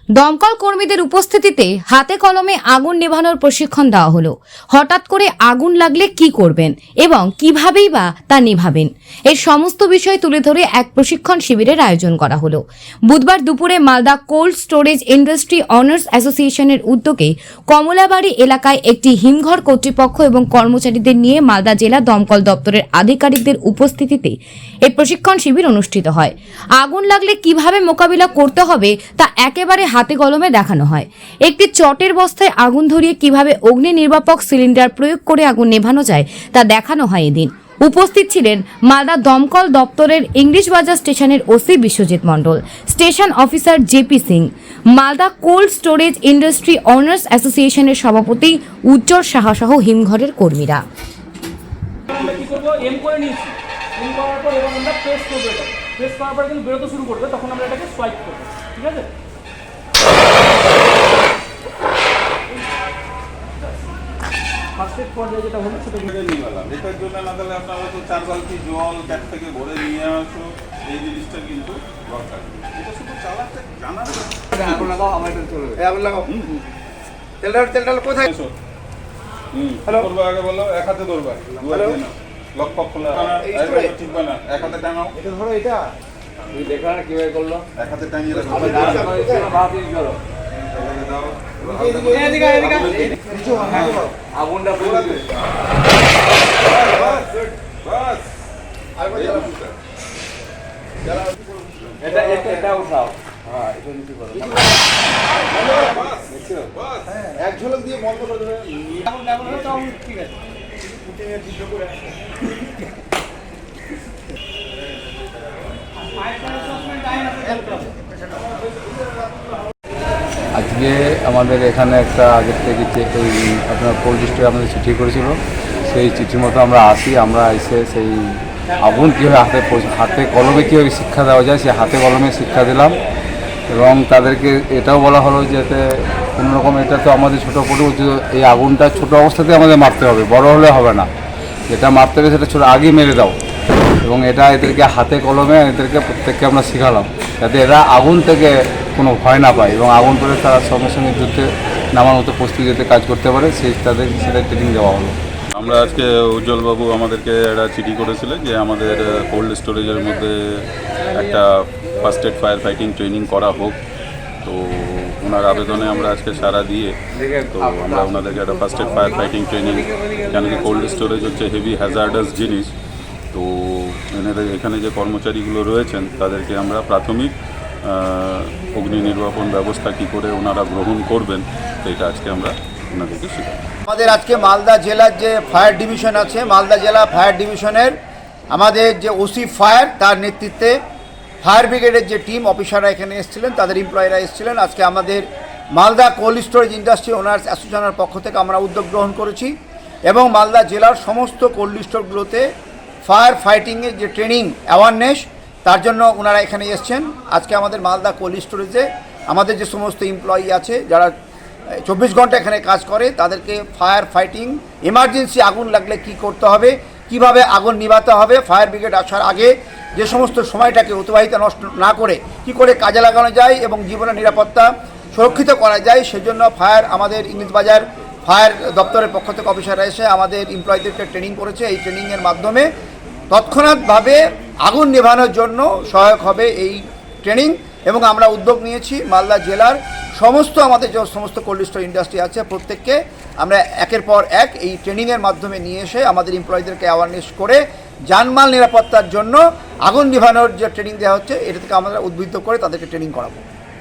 দমকল কর্মীদের উপস্থিতিতে হাতে কলমে আগুন নেভানোর প্রশিক্ষণ দেওয়া হলো। হঠাৎ করে আগুন লাগলে কি করবেন এবং কিভাবেই বা তা নেভাবেন, এই সমস্ত বিষয় তুলে ধরে এক প্রশিক্ষণ শিবিরের আয়োজন করা হলো। বুধবার দুপুরে Malda cold storage industry owners অ্যাসোসিয়েশনের উদ্যোগে কমলাবাড়ি এলাকায় একটি হিমঘর কর্তৃপক্ষ এবং কর্মচারীদের নিয়ে মালদা জেলা দমকল দপ্তরের আধিকারিকদের উপস্থিতিতে এই প্রশিক্ষণ শিবির অনুষ্ঠিত হয়। আগুন লাগলে কিভাবে মোকাবিলা করতে হবে তা একেবারে হাতে কলমে দেখানো হয়। একটি চটের বস্তায় আগুন ধরিয়ে কিভাবে অগ্নি নির্বাপক সিলিন্ডার প্রয়োগ করে আগুন নেভানো যায় তা দেখানো হয় এদিন। উপস্থিত ছিলেন মালদা দমকল দপ্তরের ইংলিশ বাজার স্টেশনের OC Biswajit Mondal, station officer JP Singh, Malda cold storage industry owners অ্যাসোসিয়েশনের সভাপতি উজ্জ্বল সাহা সহ হিমঘরের কর্মীরা। প্রেস করার পরে কিন্তু বেরোতে শুরু করবে, তখন আমরা এটাকে সোয়াইপ করবো। ঠিক আছে, ফার্স্ট এড পর্যায়ে যেটা হলো সেটা নিয়ে গেলাম। এটার জন্য না তাহলে আপনারা তো 4 বালতি জল ক্যাট থেকে ভরে নিয়ে আসো, এই জিনিসটা কিন্তু দরকার। এটা শুধু চালাতে জানা আগুন লাগাও, আমার এটা চলবে। আগুন লাগাও। তেলটা কোথায়? হ্যালো, করবা আগে বলো, এক হাতে ধরবা, হ্যালো, লক পক খোলা, ঠিক না, এক হাতে টাঙাও। এটা ধরো, এটা তুই দেখা না কিভাবে করলো, এক হাতে টাঙিয়ে রাখো। আমি দাঁড় করেছি না, বাদ দিয়ে গেল। আগুনটা পুরো দিবে। বাস এটা উঠাও। হ্যাঁ, এটা নিতে পারো। এক ঝলক দিয়ে বন্ধ করে দেবে। ঠিক আছে, আজকে আমাদের এখানে একটা আগের থেকে এই আপনার কোল্ড স্টোরে আমাদের চিঠি করেছিল, সেই চিঠির মতো আমরা আসি। আমরা এসে সেই আগুন কীভাবে হাতে কলমে কীভাবে শিক্ষা দেওয়া যায় সেই হাতে কলমে শিক্ষা দিলাম। এবং তাদেরকে এটাও বলা হলো যাতে কোনো রকম, এটা তো আমাদের ছোটো পড়ে, এই আগুনটা ছোটো অবস্থাতে আমাদের মারতে হবে, বড় হলে হবে না। যেটা মারতে হবে সেটা ছোটো আগেই মেরে দাও। এবং এটা এদেরকে হাতে কলমে এদেরকে প্রত্যেককে আমরা শেখালাম যাতে এরা আগুন থেকে কোনো ভয় না পায় এবং আগুন করে তারা সঙ্গে সঙ্গে যুদ্ধে নামার মতো প্রস্তুতিতে কাজ করতে পারে, তাদের সেটা ট্রেনিং দেওয়া হলো। আমরা আজকে উজ্জ্বলবাবু আমাদেরকে একটা চিঠি করেছিলেন যে আমাদের কোল্ড স্টোরেজের মধ্যে একটা first aid fire fighting training করা হোক। তো ওনার আবেদনে আমরা আজকে সাড়া দিয়ে তো আমরা ওনাদেরকে একটা first aid fire fighting training, কেন কি কোল্ড স্টোরেজ হচ্ছে হেভি হ্যাজার্ডাস জিনিস। তো এখানে যে কর্মচারীগুলো রয়েছেন তাদেরকে আমরা প্রাথমিক অগ্নি নির্বাপন ব্যবস্থা কী করে ওনারা গ্রহণ করবেন সেটা আজকে আমরা ওনাদেরকে শেখাই। আমাদের আজকে মালদা জেলার যে ফায়ার ডিভিশন আছে, মালদা জেলা ফায়ার ডিভিশনের আমাদের যে ওসি ফায়ার, তার নেতৃত্বে ফায়ার ব্রিগেডের যে টিম অফিসাররা এখানে এসেছিলেন, তাদের এমপ্লয়িরা এসেছিলেন। আজকে আমাদের Malda cold storage industry owners অ্যাসোসিয়েশনের পক্ষ থেকে আমরা উদ্যোগ গ্রহণ করেছি এবং মালদা জেলার সমস্ত কোল্ড স্টোরগুলোতে ফায়ার ফাইটিংয়ের যে ট্রেনিং অ্যাওয়ারনেস, তার জন্য ওনারা এখানে এসছেন। আজকে আমাদের মালদা কোল্ড স্টোরেজে আমাদের যে সমস্ত এমপ্লয়ি আছে যারা 24 ঘন্টা এখানে কাজ করে, তাদেরকে ফায়ার ফাইটিং, এমার্জেন্সি আগুন লাগলে কি করতে হবে, কিভাবে আগুন নিভাতে হবে, ফায়ার ব্রিগেড আসার আগে যে সমস্ত সময়টাকে অতিবাহিত নষ্ট না করে কি করে কাজে লাগানো যায় এবং জীবনের নিরাপত্তা সুরক্ষিত করা যায়, সেজন্য ফায়ার আমাদের ইংলিশ বাজার ফায়ার দপ্তরের পক্ষ থেকে অফিসাররা এসে আমাদের এমপ্লয়িদেরকে ট্রেনিং করেছে। এই ট্রেনিংয়ের মাধ্যমে তৎক্ষণাৎভাবে আগুন নেভানোর জন্য সহায়ক হবে এই ট্রেনিং। এবং আমরা উদ্যোগ নিয়েছি মালদা জেলার সমস্ত আমাদের যে সমস্ত কোল্ড স্টোর ইন্ডাস্ট্রি আছে প্রত্যেককে আমরা একের পর এক এই ট্রেনিংয়ের মাধ্যমে নিয়ে এসে আমাদের এমপ্লয়িদেরকে অ্যাওয়ারনেস করে জানমাল নিরাপত্তার জন্য আগুন নেভানোর যে ট্রেনিং দেওয়া হচ্ছে, এটা থেকে আমরা উদ্বুদ্ধ করে তাদেরকে ট্রেনিং করাবো।